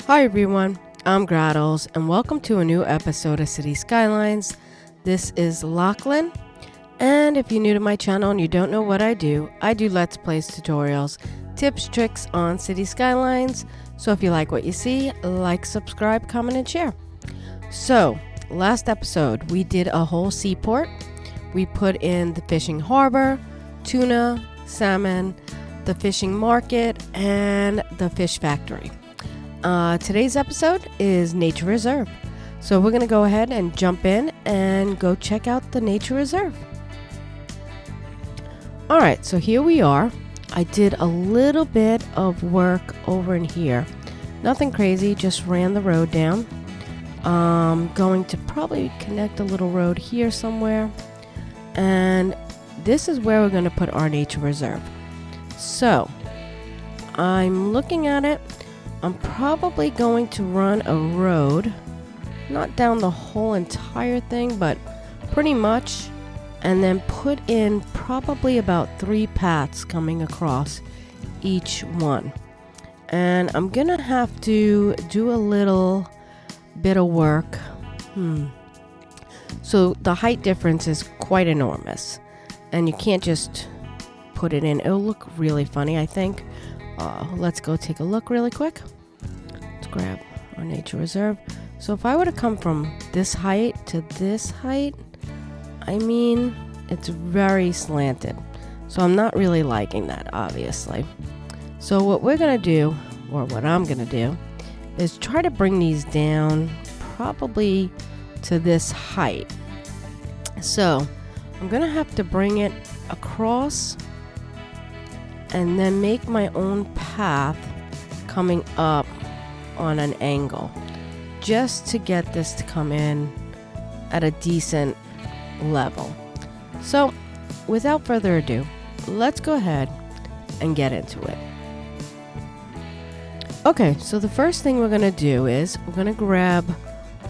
Hi everyone, I'm Grahtles and welcome to a new episode of City Skylines. This is Lochland, and if you're new to my channel and you don't know what I do Let's Plays tutorials, tips, tricks on City Skylines. So if you like what you see, like, subscribe, comment, and share. So, last episode we did a whole seaport. We put in the fishing harbor, tuna, salmon, the fishing market, and the fish factory. Today's episode is Nature Reserve. So we're going to go ahead and jump in and go check out the Nature Reserve. Alright, so here we are. I did a little bit of work over in here. Nothing crazy, just ran the road down. Going to probably connect a little road here somewhere. And this is where we're going to put our Nature Reserve. So, I'm looking at it. I'm probably going to run a road, not down the whole entire thing, but pretty much, and then put in probably about 3 paths coming across each one. And I'm gonna have to do a little bit of work. So the height difference is quite enormous, and you can't just put it in. It'll look really funny, I think. Let's go take a look really quick. Let's grab our Nature Reserve. So if I were to come from this height to this height, I mean, it's very slanted. So I'm not really liking that, obviously. So what we're going to do, or what I'm going to do, is try to bring these down probably to this height. So I'm going to have to bring it across and then make my own path coming up on an angle just to get this to come in at a decent level. So without further ado, let's go ahead and get into it. Okay, so the first thing we're going to do is we're going to grab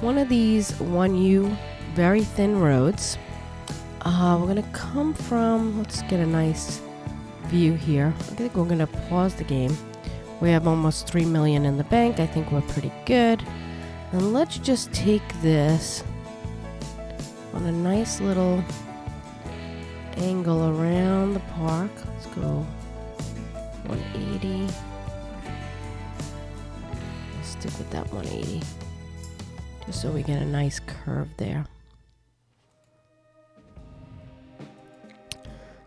one of these 1U very thin roads. We're going to come from, let's get a nice view here. I think we're going to pause the game. We have almost 3 million in the bank. I think we're pretty good. And let's just take this on a nice little angle around the park. Let's go 180. Let's stick with that 180 just so we get a nice curve there.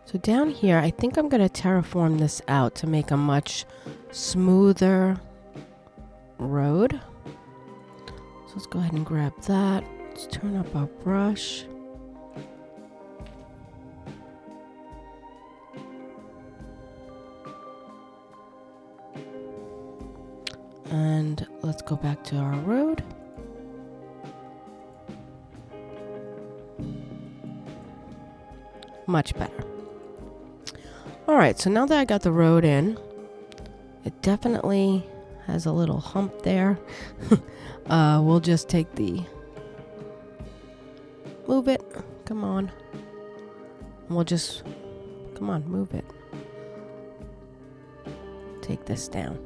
So down here, I think I'm going to terraform this out to make a much smoother road. So let's go ahead and grab that. Let's turn up our brush. And let's go back to our road. Much better. Alright, so now that I got the road in, it definitely has a little hump there. We'll just take the... Move it. Come on. We'll just... Come on, move it. Take this down.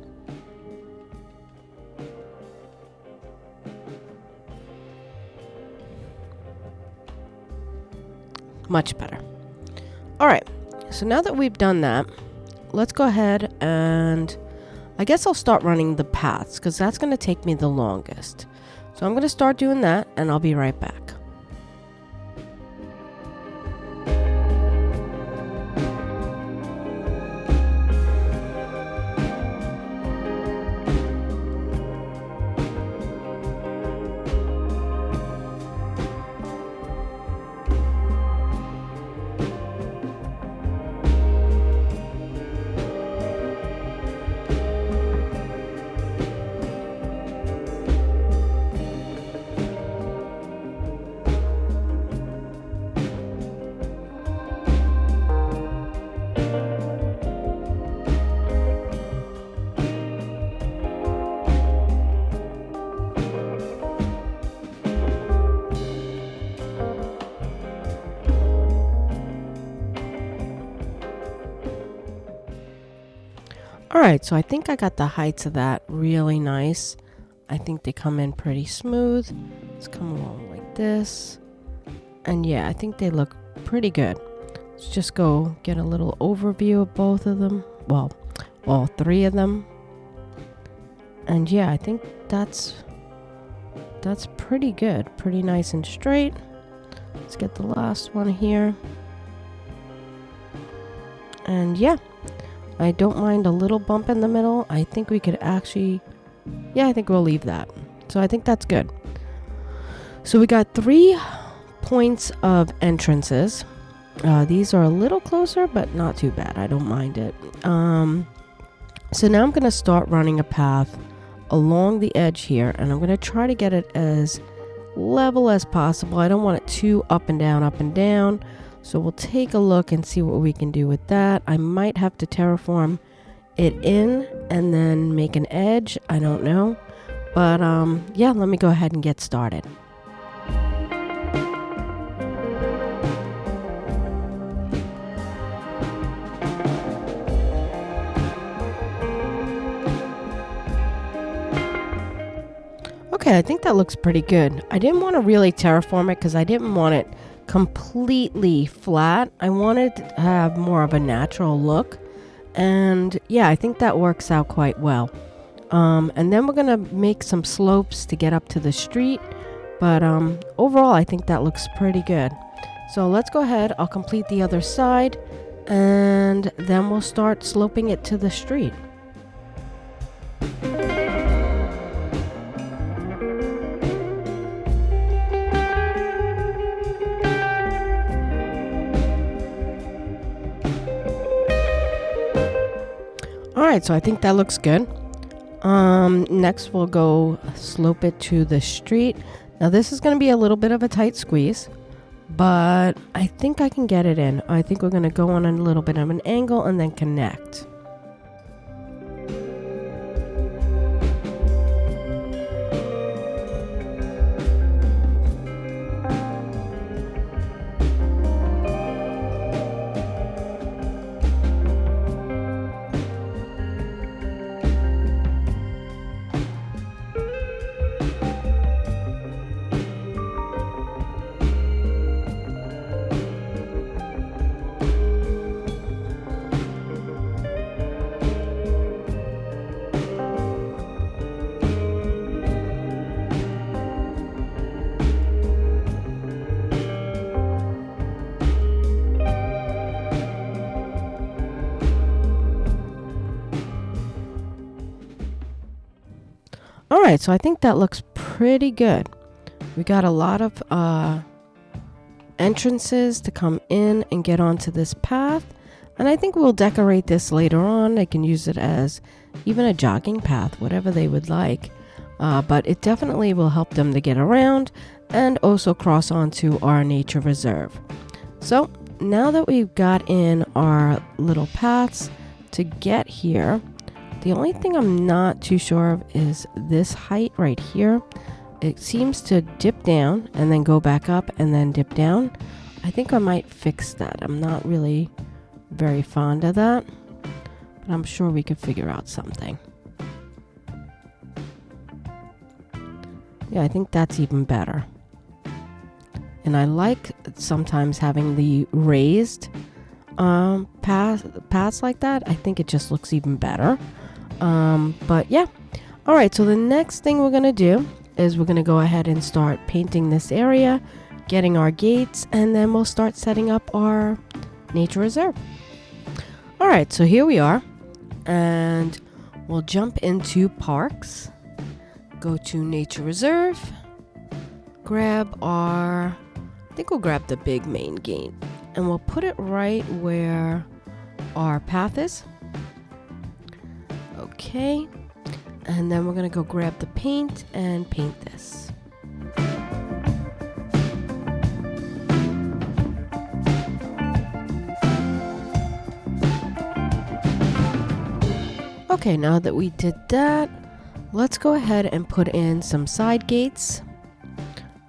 Much better. Alright. So now that we've done that, let's go ahead and I guess I'll start running the paths because that's going to take me the longest. So I'm going to start doing that and I'll be right back. Alright, so I think I got the heights of that really nice. I think they come in pretty smooth. Let's come along like this. And yeah, I think they look pretty good. Let's just go get a little overview of both of them. Well, all three of them. And yeah, I think that's pretty good. Pretty nice and straight. Let's get the last one here. And yeah, I don't mind a little bump in the middle. I think we could actually, yeah, I think we'll leave that. So I think that's good. So we got 3 points of entrances. These are a little closer, but not too bad. I don't mind it. So now I'm going to start running a path along the edge here, and I'm going to try to get it as level as possible. I don't want it too up and down, up and down. So we'll take a look and see what we can do with that. I might have to terraform it in and then make an edge. I don't know. But yeah, let me go ahead and get started. Okay, I think that looks pretty good. I didn't want to really terraform it because I didn't want it completely flat. I wanted to have more of a natural look. And yeah, I think that works out quite well. And then we're going to make some slopes to get up to the street. But overall, I think that looks pretty good. So let's go ahead. I'll complete the other side. And then we'll start sloping it to the street. Alright, so I think that looks good. Next we'll go slope it to the street. Now this is going to be a little bit of a tight squeeze, but I think I can get it in. I think we're going to go on a little bit of an angle and then connect. Alright, so I think that looks pretty good. We got a lot of entrances to come in and get onto this path. And I think we'll decorate this later on. They can use it as even a jogging path, whatever they would like. But it definitely will help them to get around and also cross onto our nature reserve. So now that we've got in our little paths to get here, the only thing I'm not too sure of is this height right here. It seems to dip down and then go back up and then dip down. I think I might fix that. I'm not really very fond of that, but I'm sure we could figure out something. Yeah, I think that's even better. And I like sometimes having the raised paths like that. I think it just looks even better. But yeah. Alright, so the next thing we're going to do is we're going to go ahead and start painting this area, getting our gates, and then we'll start setting up our nature reserve. Alright, so here we are. And we'll jump into parks. Go to nature reserve. Grab our... I think we'll grab the big main gate. And we'll put it right where our path is. Okay, and then we're going to go grab the paint and paint this. Okay, now that we did that, let's go ahead and put in some side gates.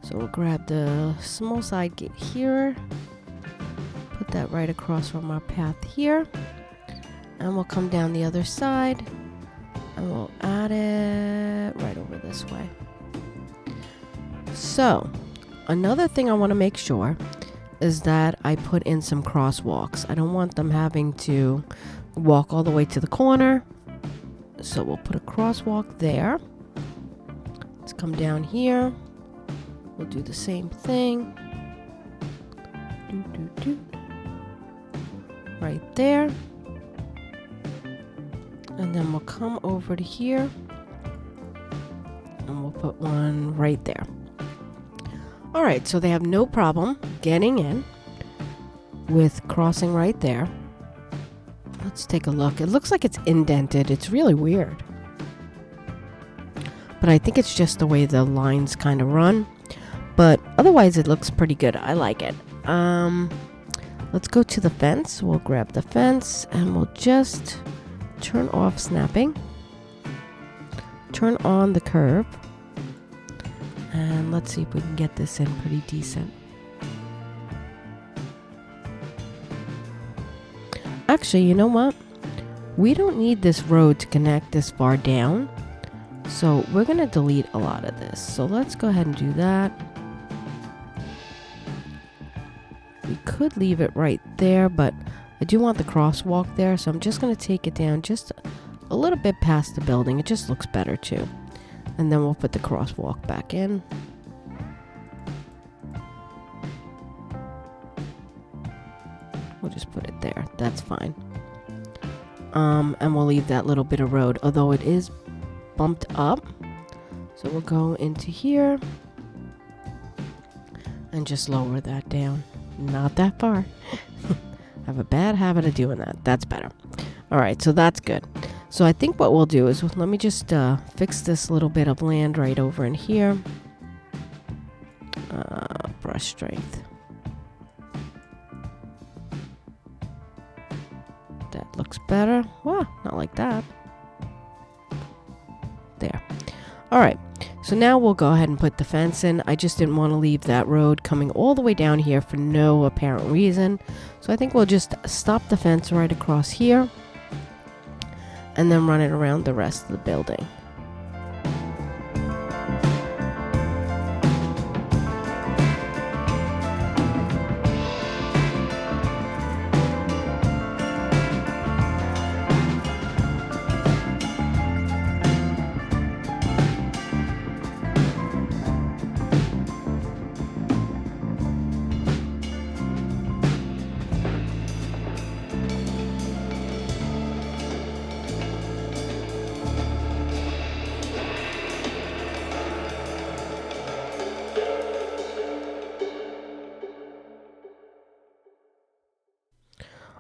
So we'll grab the small side gate here, put that right across from our path here, and we'll come down the other side. And we'll add it right over this way. So, another thing I want to make sure is that I put in some crosswalks. I don't want them having to walk all the way to the corner. So we'll put a crosswalk there. Let's come down here. We'll do the same thing. Right there. And then we'll come over to here. And we'll put one right there. Alright, so they have no problem getting in with crossing right there. Let's take a look. It looks like it's indented. It's really weird. But I think it's just the way the lines kind of run. But otherwise it looks pretty good. I like it. Let's go to the fence. We'll grab the fence and we'll just turn off snapping. Turn on the curve. And let's see if we can get this in pretty decent. Actually, you know what? We don't need this road to connect this far down. So we're going to delete a lot of this. So let's go ahead and do that. We could leave it right there, but I do want the crosswalk there. So I'm just going to take it down just a little bit past the building. It just looks better too. And then we'll put the crosswalk back in. We'll just put it there. That's fine. And we'll leave that little bit of road, although it is bumped up. So we'll go into here and just lower that down. Not that far. I have a bad habit of doing that. That's better. All right, so that's good. So I think what we'll do is, let me just fix this little bit of land right over in here. Brush strength. That looks better. Well, not like that. There. All right. So now we'll go ahead and put the fence in. I just didn't want to leave that road coming all the way down here for no apparent reason. So I think we'll just stop the fence right across here. And then run it around the rest of the building.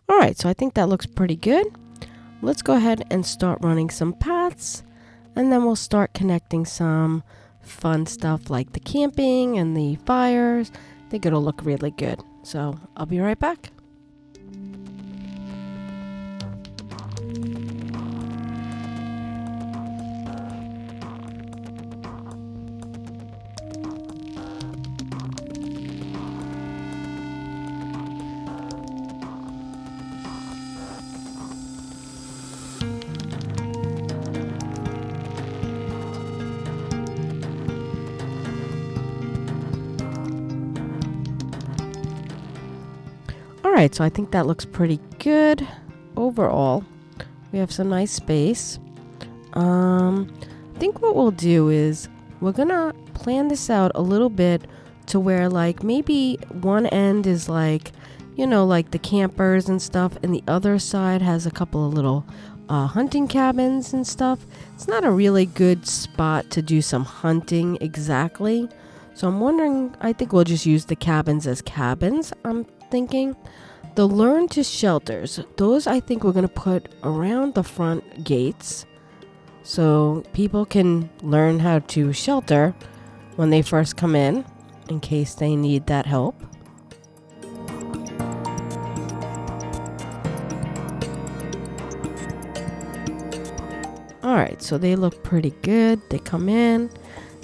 Alright, so I think that looks pretty good. Let's go ahead and start running some paths, and then we'll start connecting some fun stuff like the camping and the fires. I think it'll look really good. So I'll be right back. Alright, so I think that looks pretty good overall. We have some nice space. I think what we'll do is we're gonna plan this out a little bit to where like maybe one end is like, you know, like the campers and stuff, and the other side has a couple of little hunting cabins and stuff. It's not a really good spot to do some hunting exactly. So I'm wondering, I think we'll just use the cabins as cabins, I'm thinking. The learn to shelters, those I think we're going to put around the front gates so people can learn how to shelter when they first come in case they need that help. Alright, so they look pretty good. They come in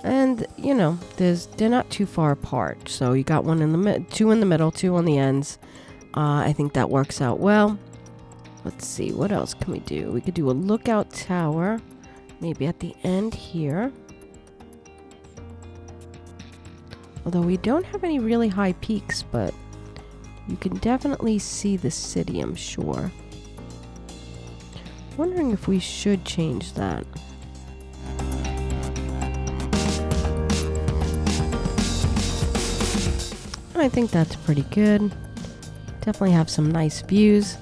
and, you know, they're not too far apart. So you got one in the two in the middle, two on the ends. I think that works out well. Let's see, what else can we do? We could do a lookout tower maybe at the end here. Although we don't have any really high peaks, but you can definitely see the city, I'm sure. Wondering if we should change that. I think that's pretty good. Definitely have some nice views.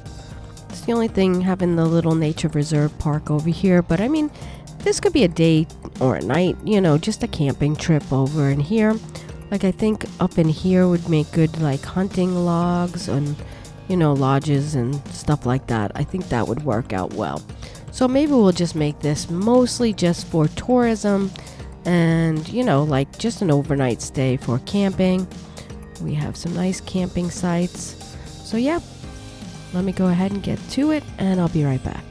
It's the only thing having the little nature reserve park over here, but I mean, this could be a day or a night, you know, just a camping trip over in here. Like I think up in here would make good like hunting logs and, you know, lodges and stuff like that. I think that would work out well. So maybe we'll just make this mostly just for tourism and, you know, like just an overnight stay for camping. We have some nice camping sites. So yeah, let me go ahead and get to it and I'll be right back.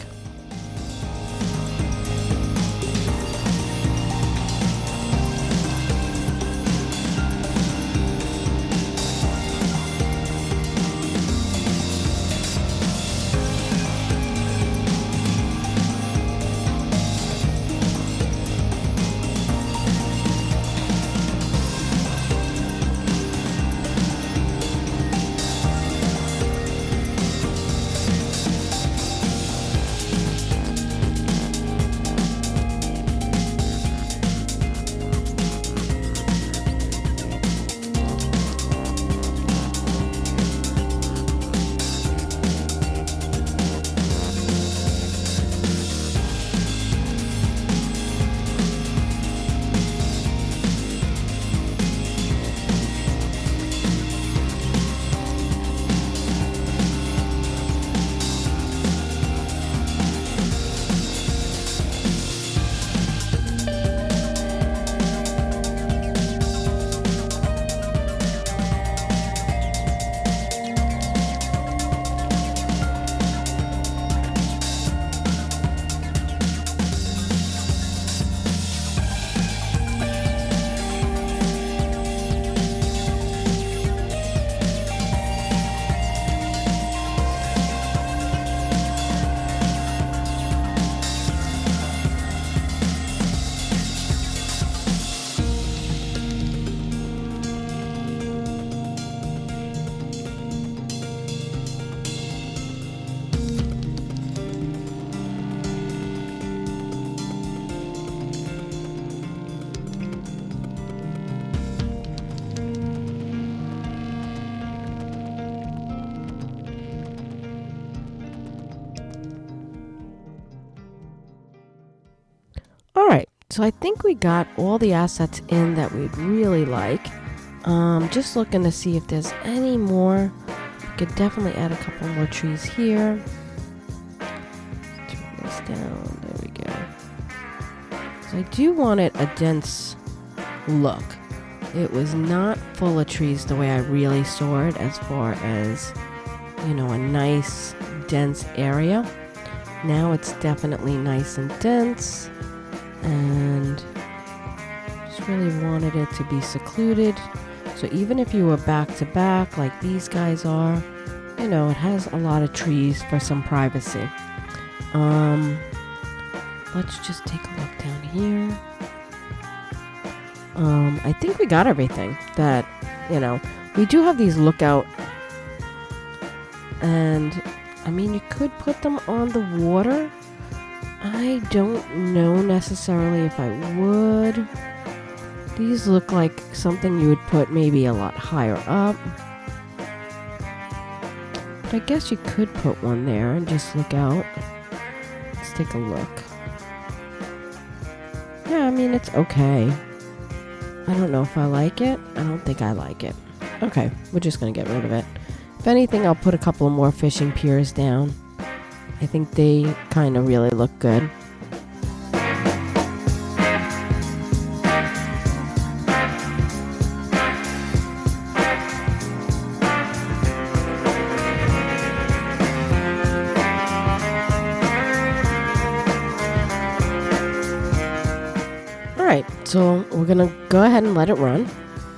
Alright, so I think we got all the assets in that we'd really like. Just looking to see if there's any more. We could definitely add a couple more trees here. Turn this down, there we go. So I do want it a dense look. It was not full of trees the way I really saw it, as far as, you know, a nice dense area. Now it's definitely nice and dense, and just really wanted it to be secluded. So even if you were back to back like these guys are, you know, it has a lot of trees for some privacy. Let's just take a look down here. I think we got everything that, you know, we do have these lookout, and I mean, you could put them on the water. I don't know necessarily if I would. These look like something you would put maybe a lot higher up. But I guess you could put one there and just look out. Let's take a look. Yeah, I mean, it's okay. I don't know if I like it. I don't think I like it. Okay, we're just going to get rid of it. If anything, I'll put a couple more fishing piers down. I think they kind of really look good. Alright, so we're going to go ahead and let it run.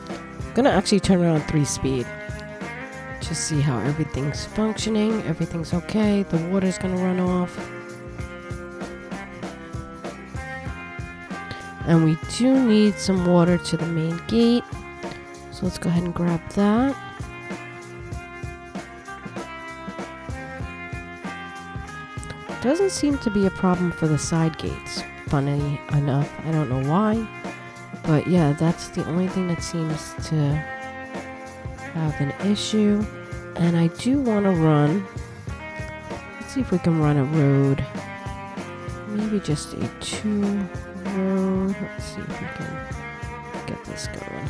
I'm going to actually turn it on 3-speed. Just see how everything's functioning. Everything's okay. The water's gonna run off. And we do need some water to the main gate. So let's go ahead and grab that. Doesn't seem to be a problem for the side gates, funny enough. I don't know why. But yeah, that's the only thing that seems to have an issue. And I do want to run. Let's see if we can run a road. Maybe just a 2 road. Let's see if we can get this going.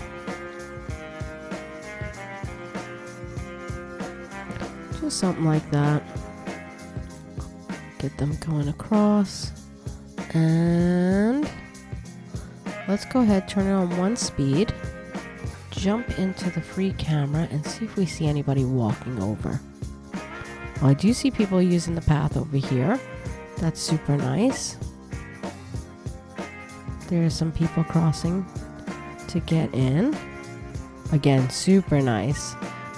Just something like that. Get them going across. And let's go ahead, turn it on 1 speed. Jump into the free camera and see if we see anybody walking over. Well, I do see people using the path over here. That's super nice. There are some people crossing to get in. Again, super nice.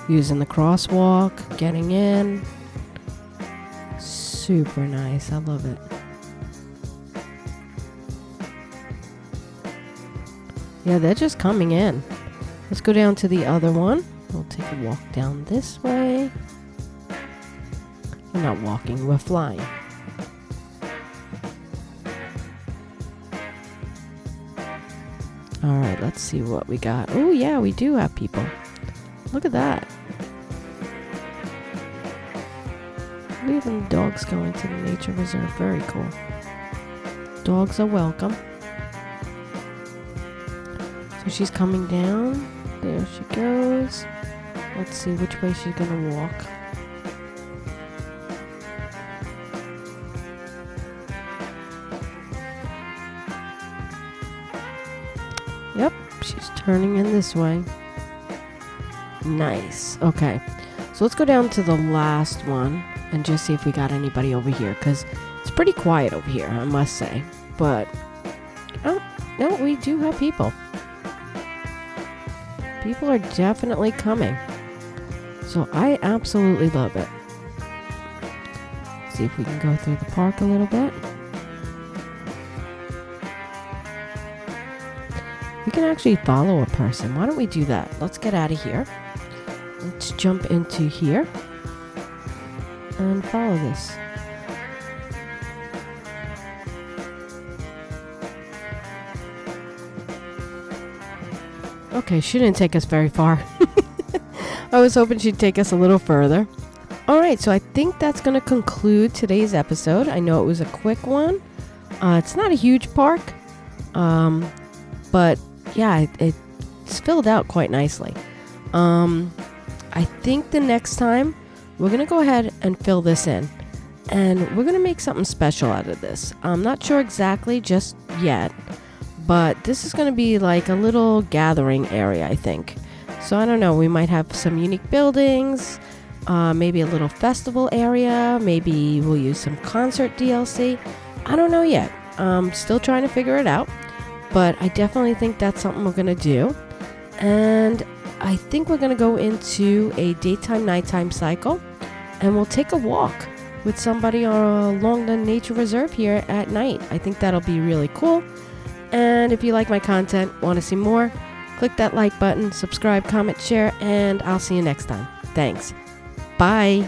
Using the crosswalk, getting in. Super nice. I love it. Yeah, they're just coming in. Let's go down to the other one. We'll take a walk down this way. We're not walking, we're flying. Alright, let's see what we got. Oh yeah, we do have people. Look at that. Even the dogs going to the nature reserve. Very cool. Dogs are welcome. So she's coming down. There she goes. Let's see which way she's gonna walk. Yep, she's turning in this way. Nice. Okay, so let's go down to the last one and just see if we got anybody over here, because it's pretty quiet over here, I must say. But oh no, we do have people. People are definitely coming. So I absolutely love it. See if we can go through the park a little bit. We can actually follow a person. Why don't we do that? Let's get out of here. Let's jump into here and follow this. Okay, she didn't take us very far. I was hoping she'd take us a little further. Alright, so I think that's going to conclude today's episode. I know it was a quick one. It's not a huge park. But yeah, it's filled out quite nicely. I think the next time we're going to go ahead and fill this in. And we're going to make something special out of this. I'm not sure exactly just yet. But this is going to be like a little gathering area, I think. So I don't know, we might have some unique buildings, maybe a little festival area, maybe we'll use some concert DLC. I don't know yet. Still trying to figure it out. But I definitely think that's something we're going to do. And I think we're going to go into a daytime-nighttime cycle. And we'll take a walk with somebody along the nature reserve here at night. I think that'll be really cool. And if you like my content, want to see more, click that like button, subscribe, comment, share, and I'll see you next time. Thanks. Bye.